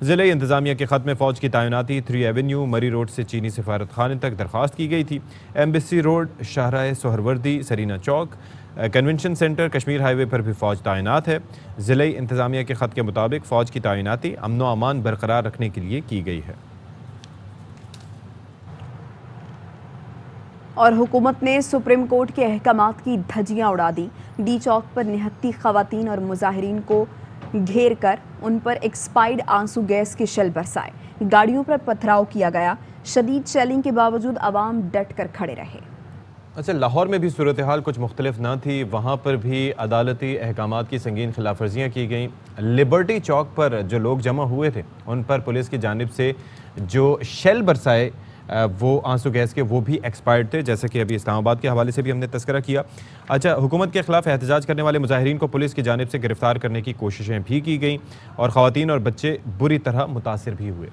ضلعی انتظامیہ کے خط میں فوج کی تعیناتی 3 ایونیو مری روڈ سے چینی سفارت خانے تک درخواست کی گئی تھی۔ ایمبیسی روڈ، شاہراہ سہروردی، سرینا چوک، کنونشن سینٹر، کشمیر ہائی وے پر بھی فوج تعینات ہے۔ ضلعی انتظامیہ کے خط کے مطابق فوج کی تعیناتی امن و امان برقرار رکھنے کے لیے کی گئی ہے۔ اور حکومت نے سپریم کورٹ کے احکامات کی دھجیاں اڑا دی۔ ڈی چوک پر نہتی خواتین اور مظاہرین کو گھیر کر ان پر ایکسپائرڈ آنسو گیس کے شیل برسائے، گاڑیوں پر پتھراؤ کیا گیا۔ شدید شیلنگ کے باوجود عوام ڈٹ کر کھڑے رہے۔ اچھا، لاہور میں بھی صورتحال کچھ مختلف نہ تھی، وہاں پر بھی عدالتی احکامات کی سنگین خلاف ورزیاں کی گئیں۔ لبرٹی چوک پر جو لوگ جمع ہوئے تھے ان پر پولیس کی جانب سے جو شیل برسائے وہ آنسو گیس کے، وہ بھی ایکسپائرڈ تھے، جیسا کہ ابھی اسلام آباد کے حوالے سے بھی ہم نے تذکرہ کیا۔ اچھا، حکومت کے خلاف احتجاج کرنے والے مظاہرین کو پولیس کی جانب سے گرفتار کرنے کی کوششیں بھی کی گئیں اور خواتین اور بچے بری طرح متاثر بھی ہوئے۔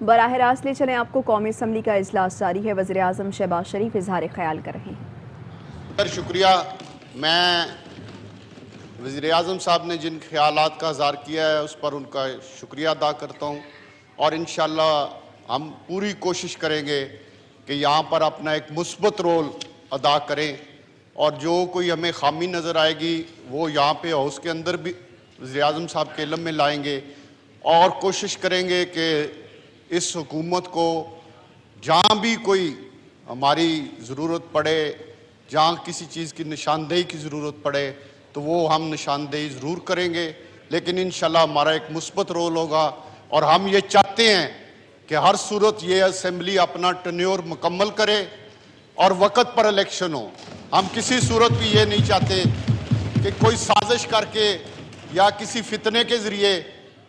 براہ راست لے چلیں آپ کو، قومی اسمبلی کا اجلاس جاری ہے، وزیر اعظم شہباز شریف اظہار خیال کر رہے ہیں۔ شکریہ، میں وزیر اعظم صاحب نے جن خیالات کا اظہار کیا ہے اس پر ان کا شکریہ ادا کرتا ہوں، اور انشاءاللہ ہم پوری کوشش کریں گے کہ یہاں پر اپنا ایک مثبت رول ادا کریں، اور جو کوئی ہمیں خامی نظر آئے گی وہ یہاں پہ ہاؤس کے اندر بھی وزیر اعظم صاحب کے علم میں لائیں گے، اور کوشش کریں گے کہ اس حکومت کو جہاں بھی کوئی ہماری ضرورت پڑے، جہاں کسی چیز کی نشاندہی کی ضرورت پڑے تو وہ ہم نشاندہی ضرور کریں گے، لیکن انشاءاللہ ہمارا ایک مثبت رول ہوگا، اور ہم یہ چاہتے ہیں کہ ہر صورت یہ اسمبلی اپنا ٹینیور مکمل کرے اور وقت پر الیکشن ہو۔ ہم کسی صورت بھی یہ نہیں چاہتے کہ کوئی سازش کر کے یا کسی فتنے کے ذریعے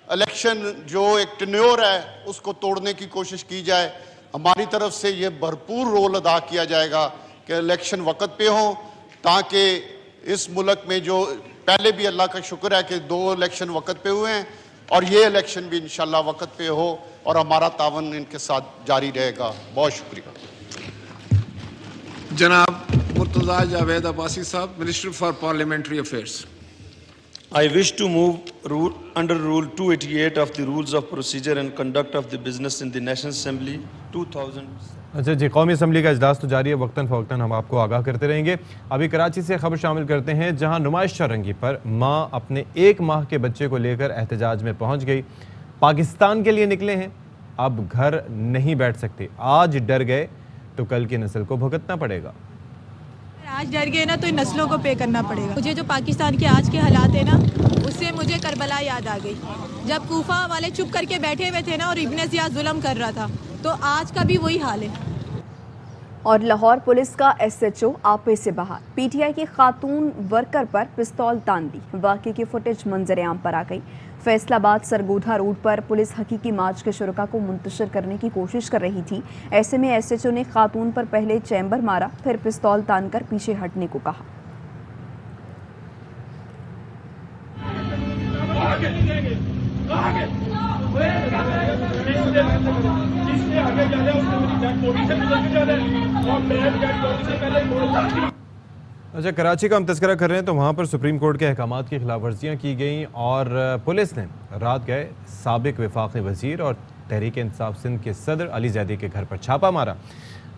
الیکشن جو ایک ٹینیور ہے اس کو توڑنے کی کوشش کی جائے۔ ہماری طرف سے یہ بھرپور رول ادا کیا جائے گا کہ الیکشن وقت پہ ہوں، تاکہ اس ملک میں جو پہلے بھی اللہ کا شکر ہے کہ 2 الیکشن وقت پہ ہوئے ہیں، اور یہ الیکشن بھی انشاءاللہ وقت پہ ہو، اور ہمارا تعاون ان کے ساتھ جاری رہے گا۔ بہت شکریہ۔ جناب مرتضیٰ جاوید عباسی صاحب، minister for parliamentary affairs. I wish to move under Rule 288 of the Rules of Procedure and Conduct of the Business in the National Assembly 2000. اچھا جی، قومی اسمبلی کا اجلاس تو جاری ہے، وقتاً فوقتاً ہم آپ کو آگاہ کرتے رہیں گے۔ ابھی کراچی سے خبر شامل کرتے ہیں، جہاں نمائش چورنگی پر ماں اپنے 1 ماہ کے بچے کو لے کر احتجاج میں پہنچ گئی۔ پاکستان کے لیے نکلے ہیں، اب گھر نہیں بیٹھ سکتے، آج ڈر گئے تو کل کی نسل کو بھگتنا پڑے گا۔ آج ڈر گئے نا تو ان نسلوں کو پے کرنا پڑے گا۔ مجھے جو پاکستان کے آج کے حالات ہیں نا، اس سے مجھے کربلا یاد آ گئی، جب کوفہ والے چپ کر کے بیٹھے ہوئے تھے نا اور ابن زیاد ظلم کر رہا تھا، تو آج کا بھی وہی حال ہے۔ اور لاہور پولیس کا ایس ایچ او آپے سے باہر، پی ٹی آئی کی خاتون ورکر پر پستول تان دی، واقعے کی فوٹیج منظر عام پر آ گئی۔ فیصل آباد سرگودھا روڈ پر پولیس حقیقی مارچ کے شرکاء کو منتشر کرنے کی کوشش کر رہی تھی، ایسے میں ایس ایچ او نے خاتون پر پہلے چیمبر مارا، پھر پستول تان کر پیچھے ہٹنے کو کہا۔ اچھا، کراچی کا ہم تذکرہ کر رہے ہیں تو وہاں پر سپریم کورٹ کے احکامات کی خلاف ورزیاں کی گئیں، اور پولیس نے رات گئے سابق وفاقی وزیر اور تحریک انصاف سندھ کے صدر علی زیدی کے گھر پر چھاپا مارا۔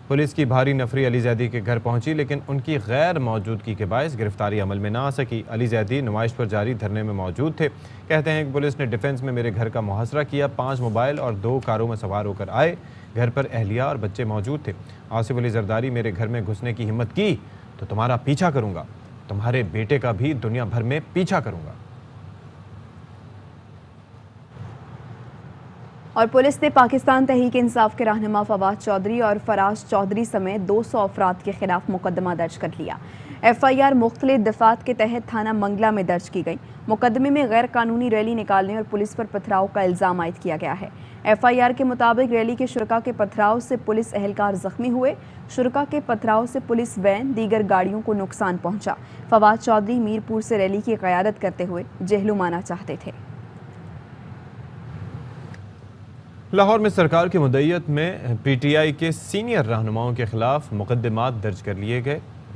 پولیس کی بھاری نفری علی زیدی کے گھر پہنچی، لیکن ان کی غیر موجودگی کے باعث گرفتاری عمل میں نہ آ سکی۔ علی زیدی نمائش پر جاری دھرنے میں موجود تھے۔ کہتے ہیں کہ پولیس نے ڈیفنس میں میرے گھر کا محاصرہ کیا، 5 موبائل اور 2 کاروں میں سوار ہو کر آئے، گھر پر اہلیہ اور بچے موجود تھے۔ آصف علی زرداری، میرے گھر میں گھسنے کی ہمت کی تو تمہارا پیچھا کروں گا، تمہارے بیٹے کا بھی دنیا بھر میں پیچھا کروں گا۔ اور پولیس نے پاکستان تحریک انصاف کے رہنما فواد چودھری اور فراز چودھری سمیت 200 افراد کے خلاف مقدمہ درج کر لیا۔ ایف آئی آر مختلف دفعات کے تحت تھانہ منگلا میں درج کی گئی۔ مقدمے میں غیر قانونی ریلی نکالنے اور پولیس پر پتھراؤ کا الزام عائد کیا گیا ہے۔ ایف آئی آر کے مطابق ریلی کے شرکاء کے پتھراؤ سے پولیس اہلکار زخمی ہوئے، شرکاء کے پتھراؤ سے پولیس وین دیگر گاڑیوں کو نقصان پہنچا۔ فواد چودھری میرپور سے ریلی کی قیادت کرتے ہوئے جہلم آنا چاہتے تھے۔ لاہور میں سرکار کی مدعیت میں پی ٹی آئی کے سینئر رہنماؤں کے خلاف مقدمات درج کر لیے گئے۔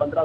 15,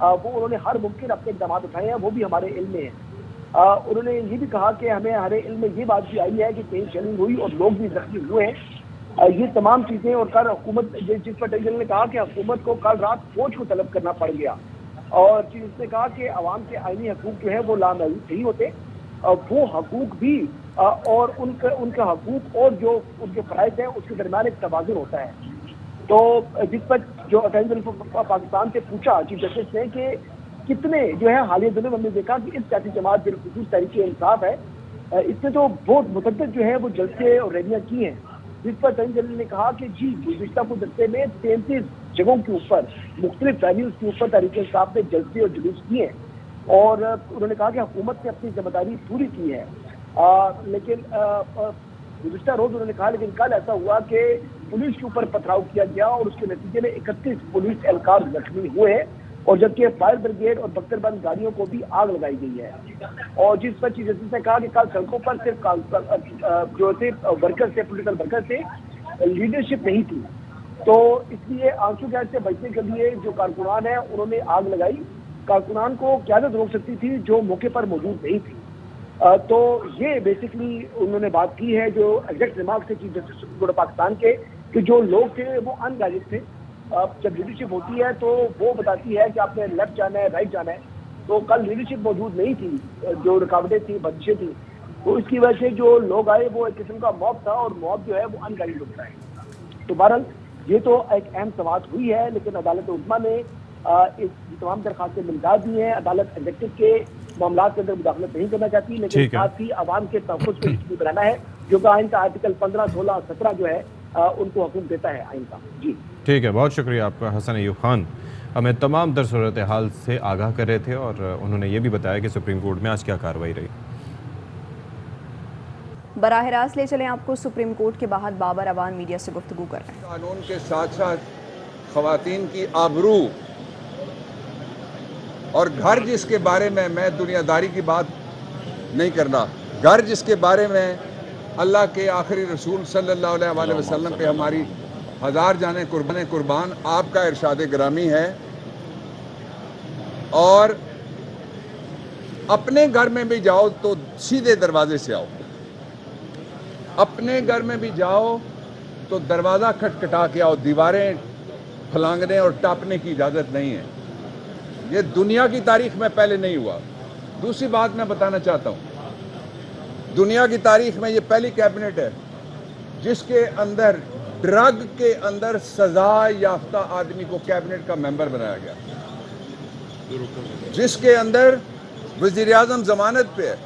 وہ انہوں نے ہر ممکن اپنے اقدامات اٹھائے ہیں، وہ بھی ہمارے علم میں ہیں۔ انہوں نے یہ بھی کہا کہ ہمارے علم میں یہ بات بھی آئی ہے کہ کہیں شیلنگ ہوئی اور لوگ بھی زخمی ہوئے ہیں۔ یہ تمام چیزیں، اور کل حکومت، جس پر ٹینجل نے کہا کہ حکومت کو کل رات فوج کو طلب کرنا پڑ گیا، اور اس نے کہا کہ عوام کے آئینی حقوق جو ہے وہ لامحدود نہیں ہوتے، وہ حقوق بھی اور ان کا حقوق اور جو ان کے فرائض ہیں اس کے درمیان ایک توازن ہوتا ہے۔ تو جس پر جو اٹارنی جنرل پاکستان سے پوچھا چیف جسٹس نے کہ کتنے جو ہے حالیہ دنوں میں ہم نے دیکھا کہ اس سیاسی جماعت بالخصوص تحریک انصاف ہے، اس نے تو بہت متعدد جو ہے وہ جلسے اور ریلیاں کی ہیں، جس پر اٹارنی جنرل نے کہا کہ جی گزشتہ کچھ عرصے میں 33 جگہوں کے اوپر مختلف وینیوز کے اوپر تحریک انصاف نے جلسے اور جلوس کیے ہیں، اور انہوں نے کہا کہ حکومت نے اپنی ذمہ داری پوری کی ہے، لیکن گزشتہ روز انہوں نے کہا لیکن کل ایسا ہوا کہ پولیس کے اوپر پتھراؤ کیا گیا اور اس کے نتیجے میں 31 پولیس اہلکار زخمی ہوئے ہیں، اور جبکہ فائر بریگیڈ اور بختر بند گاڑیوں کو بھی آگ لگائی گئی ہے، اور جس پر چیف جسٹس نے کہا کہ کل سڑکوں پر صرف جو تھے ورکر سے، پولیٹیکل ورکر سے، لیڈرشپ نہیں تھی، تو اس لیے آنسو گیس سے بچنے کے لیے جو کارکنان ہیں انہوں نے آگ لگائی۔ کارکنان کو قیادت روک سکتی تھی جو موقع پر موجود نہیں تھی۔ تو یہ بیسکلی انہوں نے بات کی ہے جو ایگزیکٹ ریمارک سے chief justice supreme court of Pakistan کے، کہ جو لوگ تھے وہ ان گائیڈڈ تھے۔ جب لیڈرشپ ہوتی ہے تو وہ بتاتی ہے کہ آپ نے لیفٹ جانا ہے، رائٹ جانا ہے، تو کل لیڈرشپ موجود نہیں تھی، جو رکاوٹیں تھیں، بندشیں تھیں، تو اس کی وجہ سے جو لوگ آئے وہ ایک قسم کا موب تھا، اور موب جو ہے وہ ان گائیڈڈ ہوتا ہے۔ تو بہرحال یہ تو ایک اہم سماعت ہوئی ہے، لیکن عدالت عظمیٰ نے اس تمام درخواستیں ملتا دی ہیں۔ عدالت ایگزیکٹو کے معاملات کے اندر مداخلت نہیں کرنا چاہتی، لیکن ساتھ ہی عوام کے تحفظ کو یقینی بنانا ہے، جو کہ آئین کا آرٹیکل 15، 16 اور 17 جو ہے ان کو حکم دیتا ہے آئین کا۔ جی ٹھیک ہے، بہت شکریہ آپ کا حسن ایوب خان، ہمیں تمام در صورتحال سے آگاہ کر رہے تھے، اور انہوں نے یہ بھی بتایا کہ سپریم کورٹ میں آج کیا کارروائی رہی۔ براہ راست لے چلیں آپ کو سپریم کورٹ کے باہر بابر اوان میڈیا سے گفتگو کر رہے ہیں۔ قانون کے ساتھ ساتھ خواتین کی آبرو اور گھر جس کے بارے میں دنیا داری کی بات نہیں کرنا، گھر جس کے بارے میں اللہ کے آخری رسول صلی اللہ علیہ وسلم پہ ہماری ہزار جانیں قربان آپ کا ارشاد گرامی ہے، اور اپنے گھر میں بھی جاؤ تو سیدھے دروازے سے آؤ، اپنے گھر میں بھی جاؤ تو دروازہ کھٹکھٹا کے آؤ، دیواریں پھلانگنے اور ٹاپنے کی اجازت نہیں ہے۔ یہ دنیا کی تاریخ میں پہلے نہیں ہوا۔ دوسری بات میں بتانا چاہتا ہوں، دنیا کی تاریخ میں یہ پہلی کیبنٹ ہے جس کے اندر ڈرگ کے اندر سزا یافتہ آدمی کو کیبنٹ کا ممبر بنایا گیا، جس کے اندر وزیر اعظم ضمانت پہ ہے،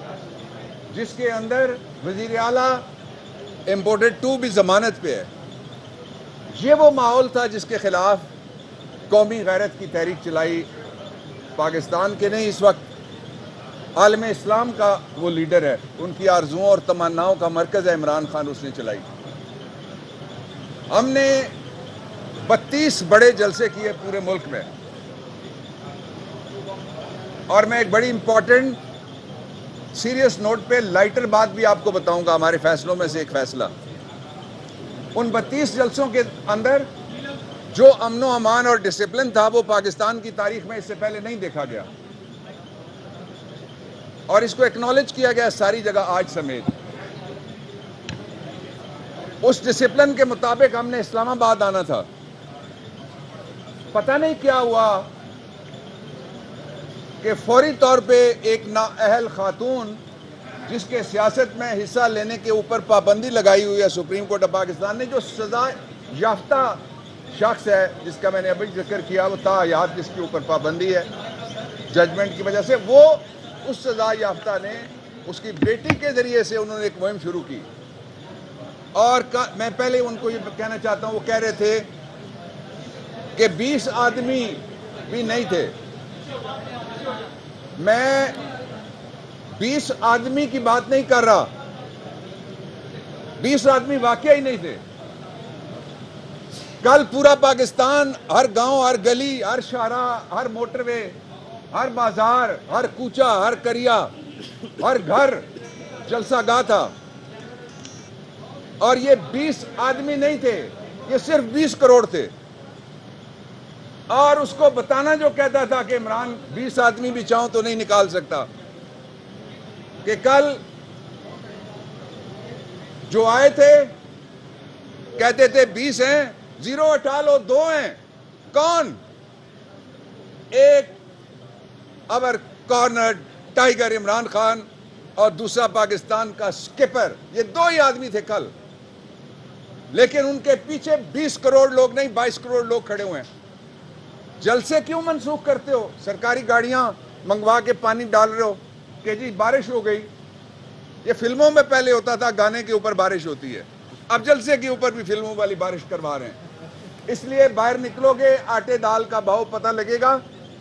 جس کے اندر وزیر اعلیٰ امپورٹڈ ٹو بھی ضمانت پہ ہے۔ یہ وہ ماحول تھا جس کے خلاف قومی غیرت کی تحریک چلائی، پاکستان کے نہیں، اس وقت عالم اسلام کا وہ لیڈر ہے، ان کی آرزوؤں اور تمناؤں کا مرکز ہے عمران خان، اس نے چلائی۔ ہم نے 32 بڑے جلسے کیے پورے ملک میں، اور میں ایک بڑی امپورٹنٹ سیریس نوٹ پہ لائٹر بات بھی آپ کو بتاؤں گا، ہمارے فیصلوں میں سے ایک فیصلہ، ان 32 جلسوں کے اندر جو امن و امان اور ڈسپلن تھا وہ پاکستان کی تاریخ میں اس سے پہلے نہیں دیکھا گیا، اور اس کو ایکنالج کیا گیا ساری جگہ آج سمیت۔ اس ڈسپلن کے مطابق ہم نے اسلام آباد آنا تھا، پتہ نہیں کیا ہوا کہ فوری طور پہ ایک نااہل خاتون جس کے سیاست میں حصہ لینے کے اوپر پابندی لگائی ہوئی ہے سپریم کورٹ آف پاکستان نے، جو سزا یافتہ شخص ہے جس کا میں نے ابھی ذکر کیا، وہ تاحیات جس کے اوپر پابندی ہے ججمنٹ کی وجہ سے، وہ اس سزا یافتہ نے اس کی بیٹی کے ذریعے سے انہوں نے ایک مہم شروع کی، اور میں پہلے ان کو یہ کہنا چاہتا ہوں، وہ کہہ رہے تھے کہ 20 آدمی بھی نہیں تھے، میں 20 آدمی کی بات نہیں کر رہا، 20 آدمی واقعہ ہی نہیں تھے۔ کل پورا پاکستان، ہر گاؤں، ہر گلی، ہر شاہراہ، ہر موٹر وے، ہر بازار، ہر کوچہ، ہر کریا، ہر گھر جلسہ گاہ تھا، اور یہ 20 آدمی نہیں تھے، یہ صرف 20 کروڑ تھے۔ اور اس کو بتانا جو کہتا تھا کہ عمران 20 آدمی بھی چاہوں تو نہیں نکال سکتا، کہ کل جو آئے تھے کہتے تھے 20 ہیں، 0 ہٹا لو 2 ہیں، کون؟ ایک over corner tiger Imran Khan اور دوسرا پاکستان کا سکپر، یہ 2 ہی آدمی تھے کل، لیکن ان کے پیچھے 20 کروڑ لوگ نہیں 22 کروڑ لوگ کھڑے ہوئے ہیں۔ جلسے کیوں منسوخ کرتے ہو؟ سرکاری گاڑیاں منگوا کے پانی ڈال رہے ہو کہ جی بارش ہو گئی، یہ فلموں میں پہلے ہوتا تھا گانے کے اوپر بارش ہوتی ہے، اب جلسے کے اوپر بھی فلموں والی بارش کروا رہے ہیں۔ اس لیے باہر نکلو گے آٹے دال کا بھاؤ پتہ لگے گا،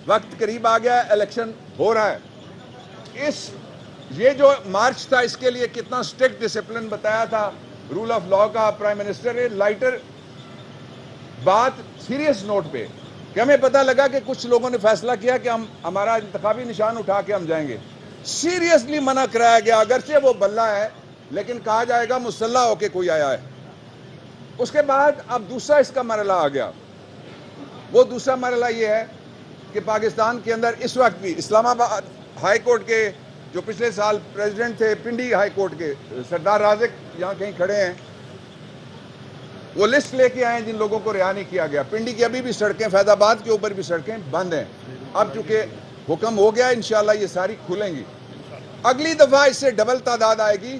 وقت قریب آ گیا، الیکشن ہو رہا ہے۔ یہ جو مارچ تھا اس کے لیے کتنا سٹرکٹ ڈسپلن بتایا تھا رول آف لاء کا پرائم منسٹر نے، لائٹر بات سیریس نوٹ پہ، کہ ہمیں پتہ لگا کہ کچھ لوگوں نے فیصلہ کیا کہ ہمارا انتخابی نشان اٹھا کے ہم جائیں گے، سیریسلی منع کرایا گیا، اگرچہ وہ بلہ ہے لیکن کہا جائے گا مسلح ہو کے کوئی آیا ہے۔ اس کے بعد اب دوسرا اس کا مرحلہ آ گیا، وہ دوسرا مرحلہ یہ ہے کہ پاکستان کے اندر اس وقت بھی اسلام آباد ہائی کورٹ کے جو پچھلے سال پریزیڈنٹ تھے پنڈی ہائی کورٹ کے سردار رازق یہاں کہیں کھڑے ہیں، وہ لسٹ لے کے آئے ہیں جن لوگوں کو رہا نہیں کیا گیا۔ پنڈی کی ابھی بھی سڑکیں، فیض آباد کے اوپر بھی سڑکیں بند ہیں، اب چونکہ حکم ہو گیا انشاءاللہ یہ ساری کھلیں گی۔ اگلی دفعہ اس سے ڈبل تعداد آئے گی۔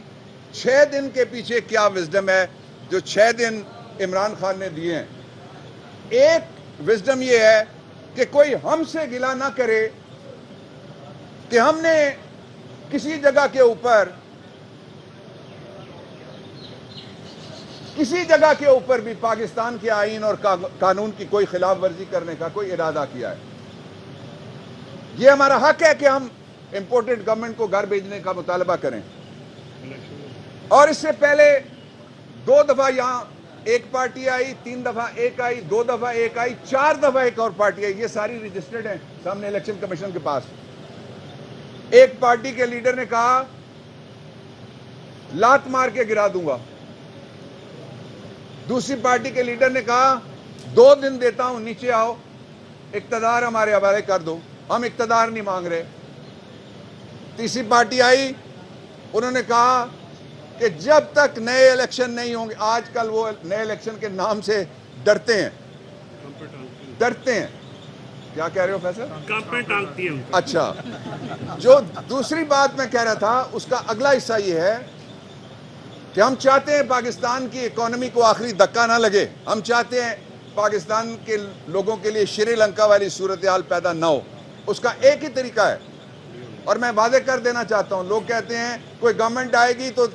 6 دن کے پیچھے کیا وزڈم ہے جو 6 دن عمران خان نے دیے ہیں؟ ایک وزڈم یہ ہے کہ کوئی ہم سے گلہ نہ کرے کہ ہم نے کسی جگہ کے اوپر بھی پاکستان کے آئین اور قانون کی کوئی خلاف ورزی کرنے کا کوئی ارادہ کیا ہے۔ یہ ہمارا حق ہے کہ ہم امپورٹڈ گورنمنٹ کو گھر بھیجنے کا مطالبہ کریں، اور اس سے پہلے 2 دفعہ یہاں ایک پارٹی آئی، 3 دفعہ ایک آئی، 2 دفعہ ایک آئی، 4 دفعہ ایک اور پارٹی آئی، یہ ساری رجسٹرڈ ہیں سامنے الیکشن کمیشن کے پاس۔ ایک پارٹی کے لیڈر نے کہا لات مار کے گرا دوں گا، دوسری پارٹی کے لیڈر نے کہا 2 دن دیتا ہوں نیچے آؤ، اقتدار ہمارے حوالے کر دو، ہم اقتدار نہیں مانگ رہے۔ تیسری پارٹی آئی، انہوں نے کہا کہ جب تک نئے الیکشن نہیں ہوں گے، آج کل وہ نئے الیکشن کے نام سے ڈرتے ہیں۔ کیا کہہ رہے ہو فیصل؟ اچھا، جو دوسری بات میں کہہ رہا تھا اس کا اگلا حصہ یہ ہے کہ ہم چاہتے ہیں پاکستان کی اکانومی کو آخری دھکا نہ لگے، ہم چاہتے ہیں پاکستان کے لوگوں کے لیے شری لنکا والی صورتحال پیدا نہ ہو۔ اس کا ایک ہی طریقہ ہے، اور میں واضح کر دینا چاہتا ہوں، لوگ کہتے ہیں کوئی گورنمنٹ آئے گی تو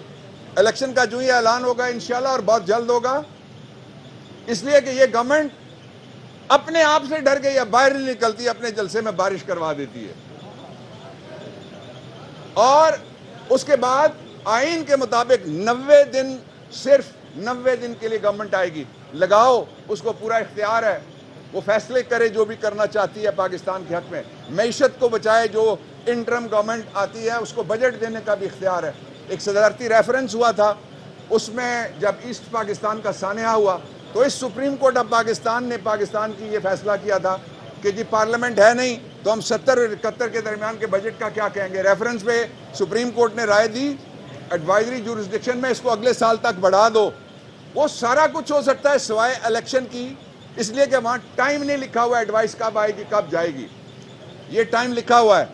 الیکشن کا جو ہی اعلان ہوگا انشاءاللہ، اور بہت جلد ہوگا، اس لیے کہ یہ گورنمنٹ اپنے آپ سے ڈر گئی، اب باہر نہیں نکلتی، اپنے جلسے میں بارش کروا دیتی ہے۔ اور اس کے بعد آئین کے مطابق 90 دن، صرف 90 دن کے لیے گورنمنٹ آئے گی، لگاؤ، اس کو پورا اختیار ہے، وہ فیصلے کرے جو بھی کرنا چاہتی ہے پاکستان کے حق میں، معیشت کو بچائے، جو انٹرم گورنمنٹ آتی ہے اس کو بجٹ دینے کا بھی اختیار ہے۔ ایک صدارتی ریفرنس ہوا تھا، اس میں جب ایسٹ پاکستان کا سانحہ ہوا تو اس سپریم کورٹ آف پاکستان نے پاکستان کی یہ فیصلہ کیا تھا کہ جی پارلیمنٹ ہے نہیں تو ہم 70 اور 71 کے درمیان کے بجٹ کا کیا کہیں گے۔ ریفرنس پہ سپریم کورٹ نے رائے دی ایڈوائزری جورسڈکشن میں اس کو اگلے سال تک بڑھا دو۔ وہ سارا کچھ ہو سکتا ہے سوائے الیکشن کی، اس لیے کہ وہاں ٹائم نہیں لکھا ہوا ایڈوائس کب آئے گی کب جائے گی، یہ ٹائم لکھا ہوا ہے۔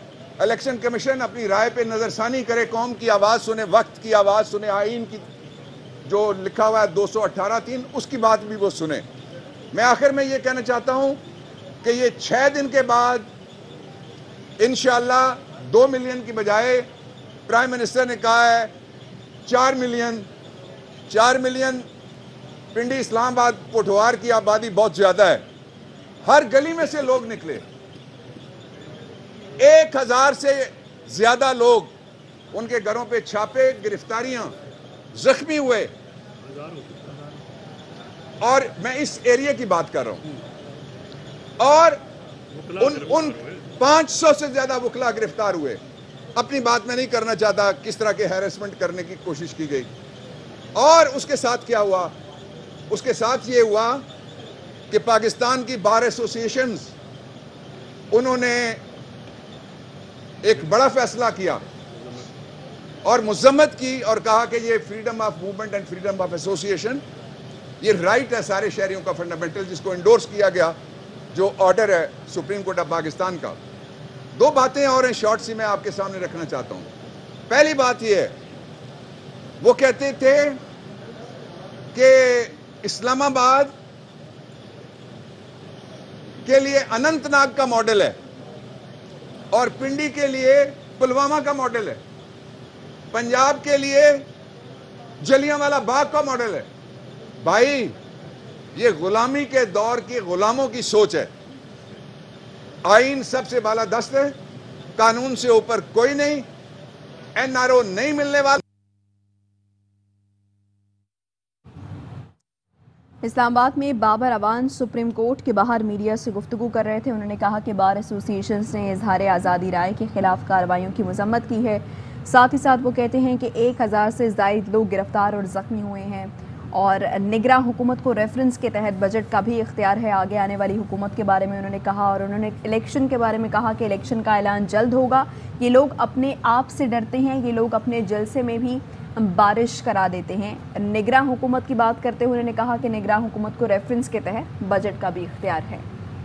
الیکشن کمیشن اپنی رائے پہ نظر ثانی کرے، قوم کی آواز سنے، وقت کی آواز سنے، آئین کی جو لکھا ہوا ہے 218(3) اس کی بات بھی وہ سنے۔ میں آخر میں یہ کہنا چاہتا ہوں کہ یہ 6 دن کے بعد انشاءاللہ 2 ملین کی بجائے پرائم منسٹر نے کہا ہے 4 ملین۔ پنڈی، اسلام آباد، پوٹھوار کی آبادی بہت زیادہ ہے، ہر گلی میں سے لوگ نکلے، 1000 سے زیادہ لوگ، ان کے گھروں پہ چھاپے، گرفتاریاں، زخمی ہوئے، اور میں اس ایریے کی بات کر رہا ہوں، اور ان 500 سے زیادہ وکلا گرفتار ہوئے۔ اپنی بات میں نہیں کرنا چاہتا کس طرح کے ہیرسمنٹ کرنے کی کوشش کی گئی، اور اس کے ساتھ کیا ہوا؟ اس کے ساتھ یہ ہوا کہ کہ پاکستان کی بار ایسوسیشنز انہوں نے ایک بڑا فیصلہ کیا اور مذمت کی اور کہا کہ یہ freedom of movement and freedom of association یہ رائٹ ہے سارے شہریوں کا فنڈامنٹل، جس کو انڈورس کیا گیا جو آرڈر ہے سپریم کورٹ آف پاکستان کا. دو باتیں اور ہیں شارٹ سی میں آپ کے سامنے رکھنا چاہتا ہوں. پہلی بات یہ ہے وہ کہتے تھے کہ اسلام آباد کے لیے اننت ناگ کا ماڈل ہے اور پنڈی کے لیے پلوامہ کا ماڈل ہے، پنجاب کے لیے جلیانوالہ باغ کا ماڈل ہے. بھائی یہ غلامی کے دور کی غلاموں کی سوچ ہے. آئین سب سے بالا دست ہے، قانون سے اوپر کوئی نہیں، این آر او نہیں ملنے والا. اسلام آباد میں بابر اعوان سپریم کورٹ کے باہر میڈیا سے گفتگو کر رہے تھے. انہوں نے کہا کہ بار ایسوسیشنز نے اظہار آزادی رائے کے خلاف کارروائیوں کی مذمت کی ہے. ساتھ ہی ساتھ وہ کہتے ہیں کہ 1000 سے زائد لوگ گرفتار اور زخمی ہوئے ہیں اور نگراں حکومت کو ریفرنس کے تحت بجٹ کا بھی اختیار ہے آگے آنے والی حکومت کے بارے میں انہوں نے کہا. اور انہوں نے الیکشن کے بارے میں کہا کہ الیکشن کا اعلان جلد ہوگا. یہ لوگ اپنے آپ سے ڈرتے ہیں، یہ لوگ اپنے جلسے میں بھی بارش کرا دیتے ہیں. نگراں حکومت کی بات کرتے ہوئے انہوں نے کہا کہ نگراں حکومت کو ریفرنس کے تحت بجٹ کا بھی اختیار ہے.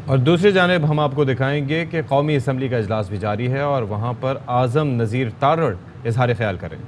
اور دوسری جانب ہم آپ کو دکھائیں گے کہ قومی اسمبلی کا اجلاس بھی جاری ہے اور وہاں پر اعظم نذیر تارڑ اظہار خیال کریں.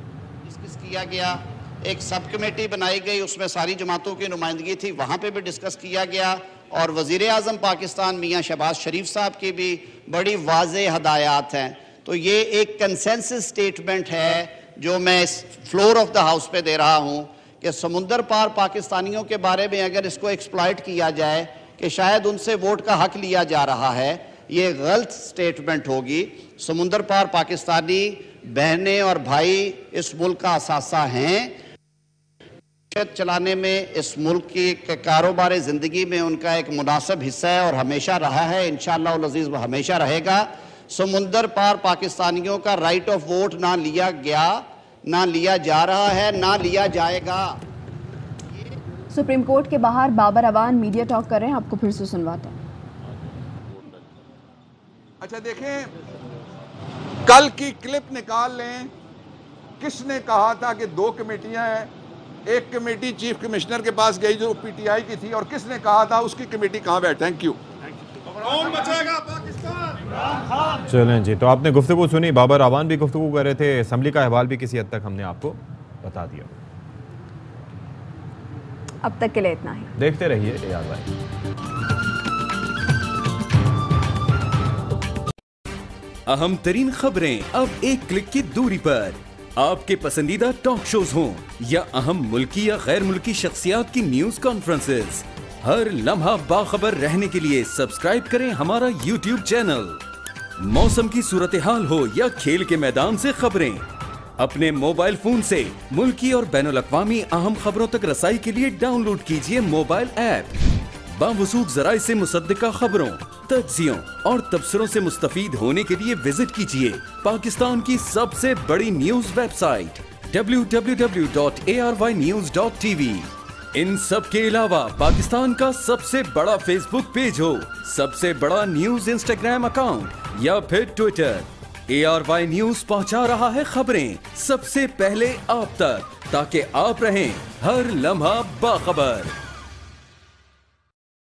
ڈسکس کیا گیا، ایک سب کمیٹی بنائی گئی، اس میں ساری جماعتوں کی نمائندگی تھی، وہاں پہ بھی ڈسکس کیا گیا. اور وزیر اعظم پاکستان میاں شہباز شریف صاحب کی بھی بڑی واضح ہدایات ہیں. تو یہ ایک کنسنسس سٹیٹمنٹ ہے جو میں اس فلور آف دا ہاؤس پہ دے رہا ہوں کہ سمندر پار پاکستانیوں کے بارے میں اگر اس کو ایکسپلائٹ کیا جائے کہ شاید ان سے ووٹ کا حق لیا جا رہا ہے، یہ غلط سٹیٹمنٹ ہوگی. سمندر پار پاکستانی بہنیں اور بھائی اس ملک کا اثاثہ ہیں. چلانے میں اس ملک کی کاروبار زندگی میں ان کا ایک مناسب حصہ ہے اور ہمیشہ رہا ہے، انشاءاللہ العزیز وہ ہمیشہ رہے گا. سمندر پار پاکستانیوں کا رائٹ آف ووٹ نہ لیا گیا، نہ لیا جا رہا ہے، نہ لیا جائے گا. سپریم کورٹ کے باہر بابر اعوان میڈیا ٹاک کر رہے ہیں، آپ کو پھر سے سنواتے ہیں. اچھا دیکھیں، کل کی کلپ نکال لیں. کس نے کہا تھا کہ 2 کمیٹیاں ہیں؟ ایک کمیٹی چیف کمشنر کے پاس گئی جو پی ٹی آئی کی تھی، اور کس نے کہا تھا اس کی کمیٹی کہاں بیٹھ؟ Thank you. چلیں جی، تو آپ نے گفتگو سنی، بابر اعوان بھی گفتگو کر رہے تھے، اسمبلی کا احوال بھی کسی حد تک ہم نے آپ کو بتا دیا. اب تک کے لیے اتنا ہی، دیکھتے رہیے AR بھائی. اہم ترین خبریں اب ایک کلک کی دوری پر. آپ کے پسندیدہ ٹاک شوز ہوں یا اہم ملکی یا غیر ملکی شخصیات کی نیوز کانفرنسز، ہر لمحہ باخبر رہنے کے لیے سبسکرائب کریں ہمارا YouTube چینل. موسم کی صورتحال ہو یا کھیل کے میدان سے خبریں، اپنے موبائل فون سے ملکی اور بین الاقوامی اہم خبروں تک رسائی کے لیے ڈاؤن لوڈ کیجیے موبائل ایپ. باوثوق ذرائع سے مصدقہ خبروں، تجزیوں اور تبصروں سے مستفید ہونے کے لیے وزٹ کیجیے پاکستان کی سب سے بڑی نیوز ویب سائٹ www.arYnews.tv. ان سب کے علاوہ پاکستان کا سب سے بڑا فیس بک پیج ہو، سب سے بڑا نیوز انسٹاگرام اکاؤنٹ یا پھر ٹویٹر، ARY نیوز پہنچا رہا ہے خبریں سب سے پہلے آپ تک، تاکہ آپ رہیں ہر لمحہ باخبر.